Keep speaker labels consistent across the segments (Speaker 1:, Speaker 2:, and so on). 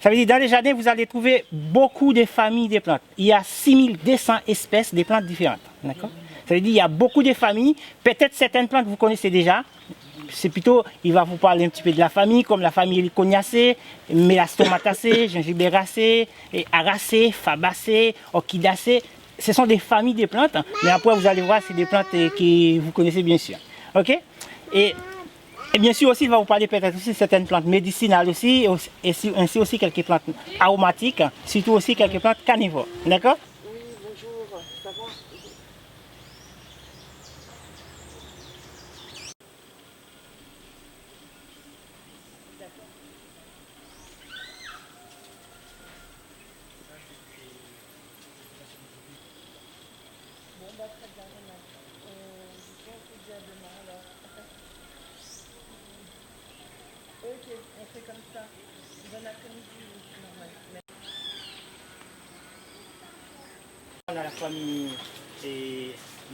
Speaker 1: Ça veut dire dans les jardins, vous allez trouver beaucoup de familles de plantes. Il y a 6200 espèces de plantes différentes. D'accord? Ça veut dire qu'il y a beaucoup de familles. Peut-être certaines plantes vous connaissez déjà. C'est plutôt, il va vous parler un petit peu de la famille, comme la famille Heliconiacées, Mélastomatacées, Gingiberacées, Aracées, Fabacées, Orchidacées. Ce sont des familles de plantes, mais après vous allez voir, c'est des plantes que vous connaissez bien sûr. Ok? Et bien sûr aussi, il va vous parler peut-être aussi de certaines plantes médicinales aussi, et ainsi aussi quelques plantes aromatiques, surtout aussi quelques plantes carnivores. D'accord?
Speaker 2: Oui, bonjour, ça va? Bon, bah très bien, je pense que déjà demain alors. Ok, on fait comme ça. Bon après-midi, oui, c'est normal.
Speaker 1: On a la famille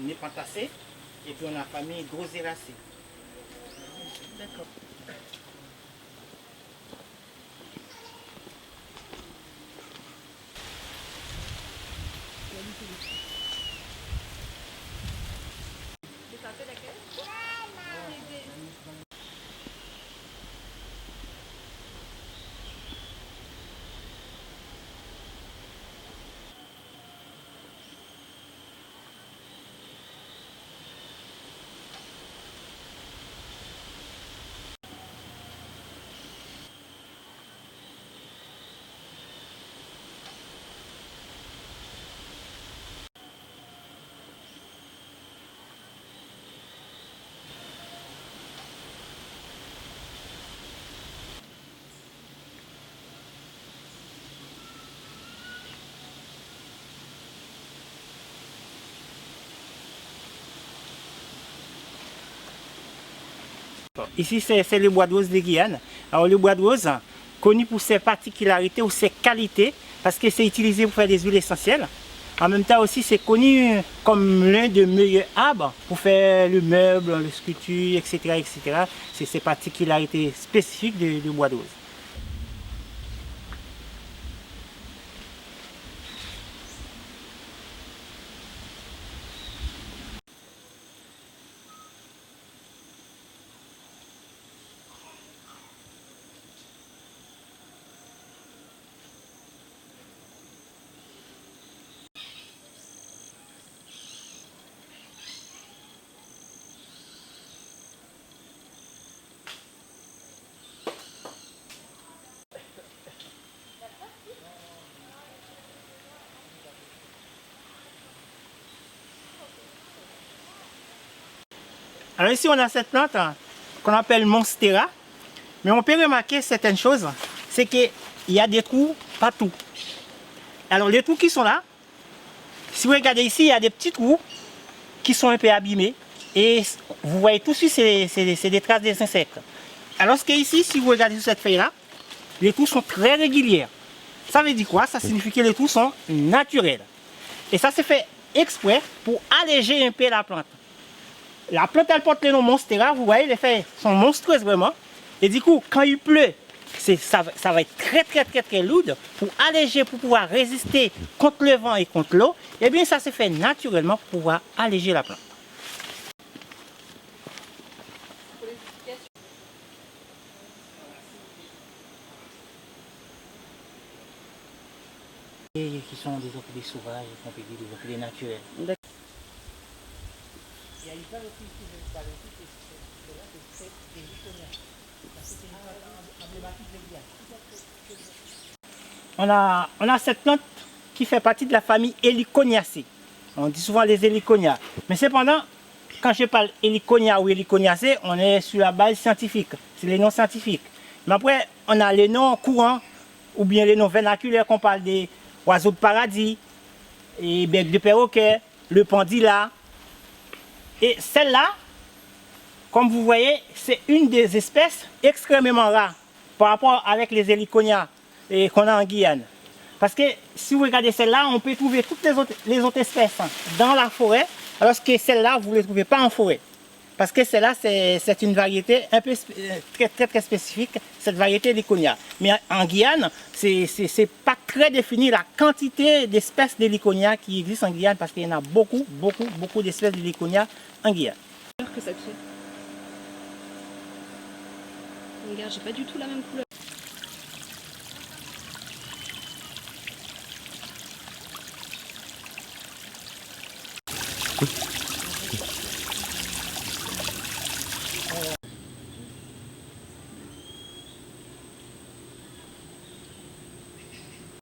Speaker 1: Nepentacées, et puis on a la famille Groseracées.
Speaker 2: D'accord. Et ça fait laquelle?
Speaker 1: Ici, c'est le bois de rose de Guyane. Alors, le bois de rose, connu pour ses particularités ou ses qualités, parce que c'est utilisé pour faire des huiles essentielles. En même temps aussi, c'est connu comme l'un des meilleurs arbres pour faire le meuble, la sculpture, etc. etc. C'est ses particularités spécifiques du bois de rose. Alors ici, on a cette plante qu'on appelle Monstera. Mais on peut remarquer certaines choses, c'est qu'il y a des trous partout. Alors les trous qui sont là, si vous regardez ici, il y a des petits trous qui sont un peu abîmés. Et vous voyez tout de suite, c'est des traces des insectes. Alors que ici, si vous regardez sur cette feuille-là, les trous sont très réguliers. Ça veut dire quoi? Ça signifie que les trous sont naturels. Et ça c'est fait exprès pour alléger un peu la plante. La plante, elle porte le nom Monstera, vous voyez, les feuilles sont monstrueuses vraiment. Et du coup, quand il pleut, ça va être très lourd pour alléger, pour pouvoir résister contre le vent et contre l'eau. Et bien ça se fait naturellement pour pouvoir alléger la plante. Et qui sont des orchidées sauvages, qu'on peut dire des orchidées naturelles. Il y a une plante aussi qui veut parler aussi, c'est des Heliconias. C'est une plante emblématique de Guyane. On a cette plante qui fait partie de la famille Heliconiacées. On dit souvent les Heliconias. Mais cependant, quand je parle Heliconia ou Heliconiacées, on est sur la base scientifique. C'est les noms scientifiques. Mais après, on a les noms courants ou bien les noms vernaculaires qu'on parle des oiseaux de paradis, et bec de perroquet, le pandila. Et celle-là, comme vous voyez, c'est une des espèces extrêmement rares par rapport avec les Heliconia qu'on a en Guyane. Parce que si vous regardez celle-là, on peut trouver toutes les autres espèces dans la forêt, alors que celle-là, vous ne les trouvez pas en forêt. Parce que celle-là, c'est une variété un peu très spécifique, cette variété d'Heliconia. Mais en Guyane, c'est pas très défini la quantité d'espèces d'Heliconia qui existent en Guyane, parce qu'il y en a beaucoup d'espèces d'Heliconia en Guyane.
Speaker 3: Que ça te fait. Regarde, j'ai pas du tout la même couleur.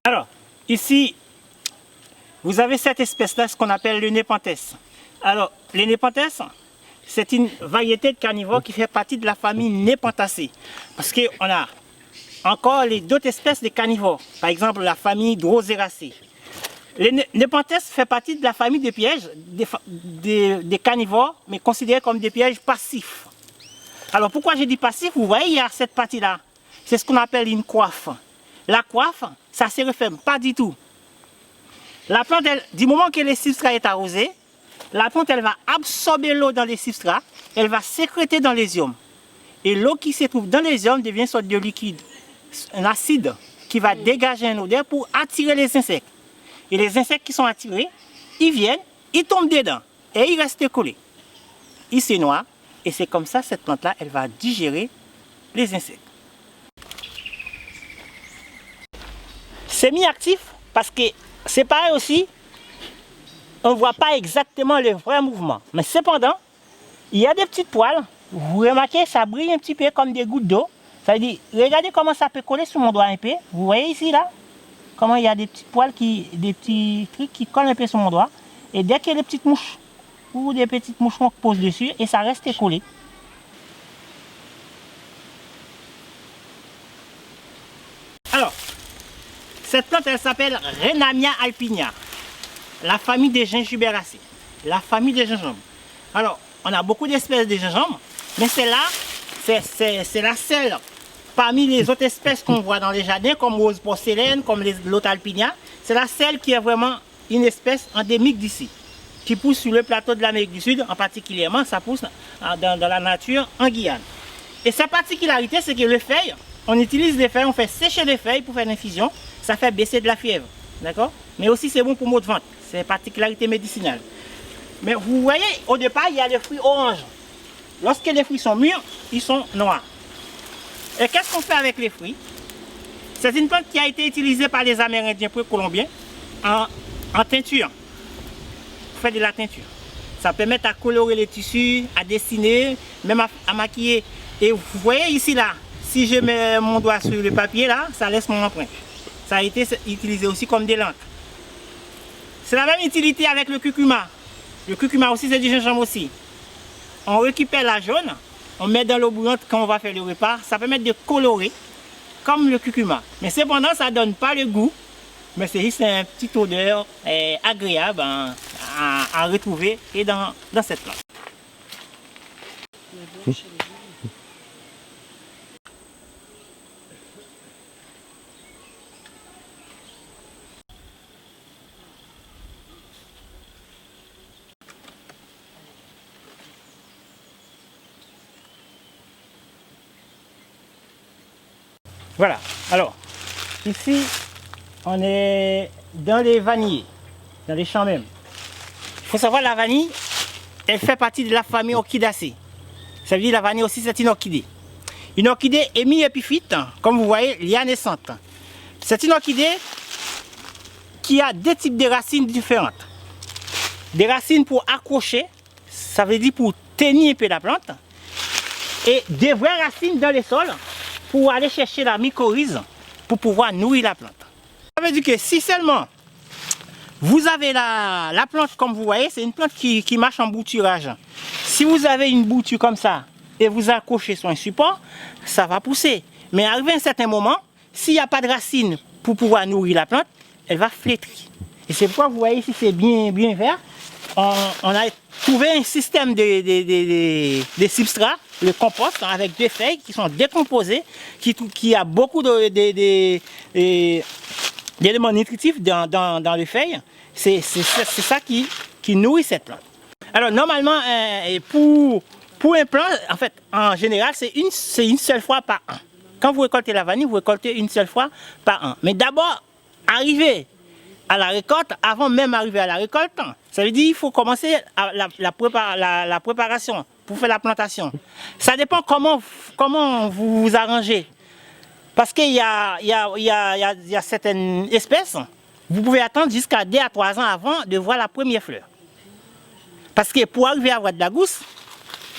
Speaker 1: Alors, ici, vous avez cette espèce-là, ce qu'on appelle le Nepenthes. Alors, le Nepenthes, c'est une variété de carnivores qui fait partie de la famille Nepentacées. Parce qu'on a encore d'autres espèces de carnivores. Par exemple, la famille Droseraceae. Le Nepenthes fait partie de la famille des pièges, des carnivores, mais considérés comme des pièges passifs. Alors, pourquoi j'ai dit passif? Vous voyez, il y a cette partie-là. C'est ce qu'on appelle une coiffe. La coiffe, ça ne se referme pas du tout. La plante, du moment que le substrat est arrosé, la plante, elle va absorber l'eau dans les substrats, elle va sécréter dans les iomes. Et l'eau qui se trouve dans les iomes devient une sorte de liquide, un acide qui va dégager une odeur pour attirer les insectes. Et les insectes qui sont attirés, ils viennent, ils tombent dedans et ils restent collés. Ils se noient et c'est comme ça, cette plante-là, elle va digérer les insectes. Semi-actif parce que c'est pareil aussi, on ne voit pas exactement le vrai mouvement. Mais cependant, il y a des petites poils. Vous remarquez, ça brille un petit peu comme des gouttes d'eau. Ça veut dire, regardez comment ça peut coller sur mon doigt un peu. Vous voyez ici, là, comment il y a des petites poils, des petits trucs qui collent un peu sur mon doigt. Et dès qu'il y a des petites mouches ou des petites moucherons qui posent dessus, et ça reste collé. Alors, cette plante, elle s'appelle Rhenamia alpinia, la famille des gingibéracées, la famille des gingembre. Alors, on a beaucoup d'espèces de gingembre, mais celle-là, c'est la seule parmi les autres espèces qu'on voit dans les jardins, comme rose porcelaine, comme l'autre alpinia. C'est la seule qui est vraiment une espèce endémique d'ici, qui pousse sur le plateau de l'Amérique du Sud, en particulièrement, ça pousse dans la nature en Guyane. Et sa particularité, c'est que les feuilles, on utilise les feuilles, on fait sécher les feuilles pour faire l'infusion. Ça fait baisser de la fièvre, d'accord? Mais aussi c'est bon pour maux de ventre, c'est une particularité médicinale. Mais vous voyez, au départ, il y a les fruits orange. Lorsque les fruits sont mûrs, ils sont noirs. Et qu'est-ce qu'on fait avec les fruits? C'est une plante qui a été utilisée par les Amérindiens précolombiens en teinture. Pour faire de la teinture. Ça permet à colorer les tissus, à dessiner, même à maquiller. Et vous voyez ici là, si je mets mon doigt sur le papier là, ça laisse mon empreinte. Ça a été utilisé aussi comme des lampes. C'est la même utilité avec le curcuma. Le curcuma aussi, c'est du gingembre aussi. On récupère la jaune, on met dans l'eau bouillante quand on va faire le repas. Ça permet de colorer comme le curcuma. Mais cependant, ça ne donne pas le goût. Mais c'est juste une petite odeur agréable à retrouver et dans cette plante. Voilà, alors, ici, on est dans les vanilles, dans les champs même. Il faut savoir, la vanille, elle fait partie de la famille Orchidacées. Ça veut dire la vanille aussi, c'est une orchidée. Une orchidée hémiépiphyte, comme vous voyez, lianescente. C'est une orchidée qui a deux types de racines différentes. Des racines pour accrocher, ça veut dire pour tenir un peu la plante, et des vraies racines dans les sols, pour aller chercher la mycorhize pour pouvoir nourrir la plante. Ça veut dire que si seulement vous avez la plante comme vous voyez, c'est une plante qui marche en bouturage. Si vous avez une bouture comme ça et vous accrochez sur un support, ça va pousser. Mais arrivé à un certain moment, s'il n'y a pas de racines pour pouvoir nourrir la plante, elle va flétrir. Et c'est pourquoi vous voyez ici c'est bien vert. On a trouvé un système de substrats, le compost, avec des feuilles qui sont décomposées, qui a beaucoup d'éléments nutritifs dans les feuilles. C'est ça qui nourrit cette plante. Alors normalement, pour pour un plant, en fait, en général, c'est une seule fois par an. Quand vous récoltez la vanille, vous récoltez une seule fois par an. Mais d'abord, arriver à la récolte, avant même d'arriver à la récolte, ça veut dire qu'il faut commencer la préparation pour faire la plantation. Ça dépend comment vous vous arrangez. Parce qu'il y a certaines espèces, vous pouvez attendre jusqu'à 2 à 3 ans avant de voir la première fleur. Parce que pour arriver à avoir de la gousse,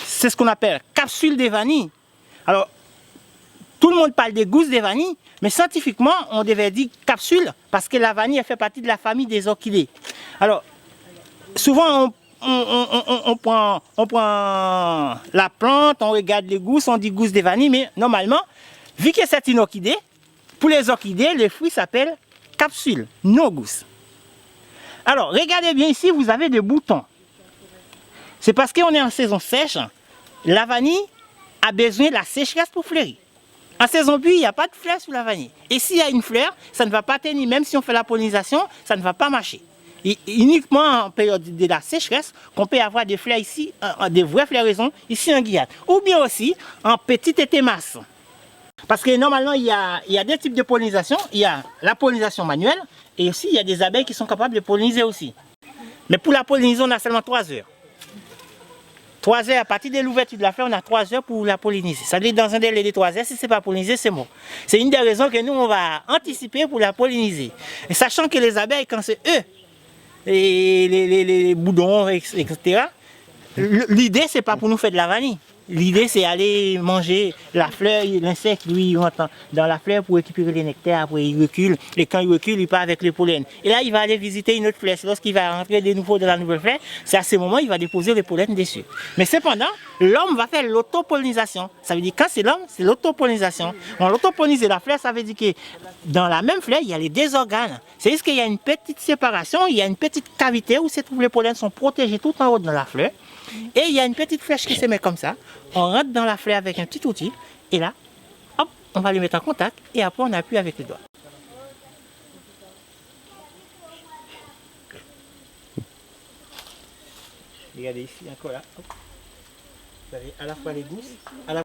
Speaker 1: c'est ce qu'on appelle capsule de vanille. Alors, tout le monde parle de gousses de vanille, mais scientifiquement, on devait dire capsule, parce que la vanille elle fait partie de la famille des orchidées. Alors, souvent, on prend la plante, on regarde les gousses, on dit gousses de vanille, mais normalement, vu que c'est une orchidée, pour les orchidées, le fruit s'appelle capsule, non gousse. Alors, regardez bien ici, vous avez des boutons. C'est parce qu'on est en saison sèche, la vanille a besoin de la sécheresse pour fleurir. En saison pluie, il n'y a pas de fleurs sur la vanille. Et s'il y a une fleur, ça ne va pas tenir, même si on fait la pollinisation, ça ne va pas marcher. Et uniquement en période de la sécheresse, qu'on peut avoir des fleurs ici, des vraies floraisons ici en Guyane. Ou bien aussi en petite étémasse. Parce que normalement, il y a deux types de pollinisation. Il y a la pollinisation manuelle et aussi il y a des abeilles qui sont capables de polliniser aussi. Mais pour la pollinisation, on a seulement 3 heures. 3 heures, à partir de l'ouverture de la fleur, on a 3 heures pour la polliniser. Ça veut dire dans un délai de 3 heures, si ce n'est pas pollinisé, c'est mort. C'est une des raisons que nous, on va anticiper pour la polliniser. Et sachant que les abeilles, quand c'est eux, les boudons, etc., l'idée, c'est pas pour nous faire de la vanille. L'idée, c'est aller manger la fleur, l'insecte, lui, il rentre dans la fleur pour récupérer les nectars, après il recule, et quand il recule, il part avec le pollen. Et là, il va aller visiter une autre fleur. Lorsqu'il va rentrer de nouveau dans la nouvelle fleur, c'est à ce moment qu'il va déposer le pollen dessus. Mais cependant, l'homme va faire l'autopollinisation. Ça veut dire, quand c'est l'homme, c'est l'autopollinisation. On l'autopolliniser la fleur, ça veut dire que dans la même fleur, il y a les 2 organes. C'est juste qu'il y a une petite séparation, il y a une petite cavité où ces les pollens sont protégés tout en haut dans la fleur. Et il y a une petite flèche qui se met comme ça. On rentre dans la fleur avec un petit outil. Et là, hop, on va les mettre en contact. Et après, on appuie avec les doigts. Regardez ici, encore là. Hop. Vous avez à la fois les gousses, à la...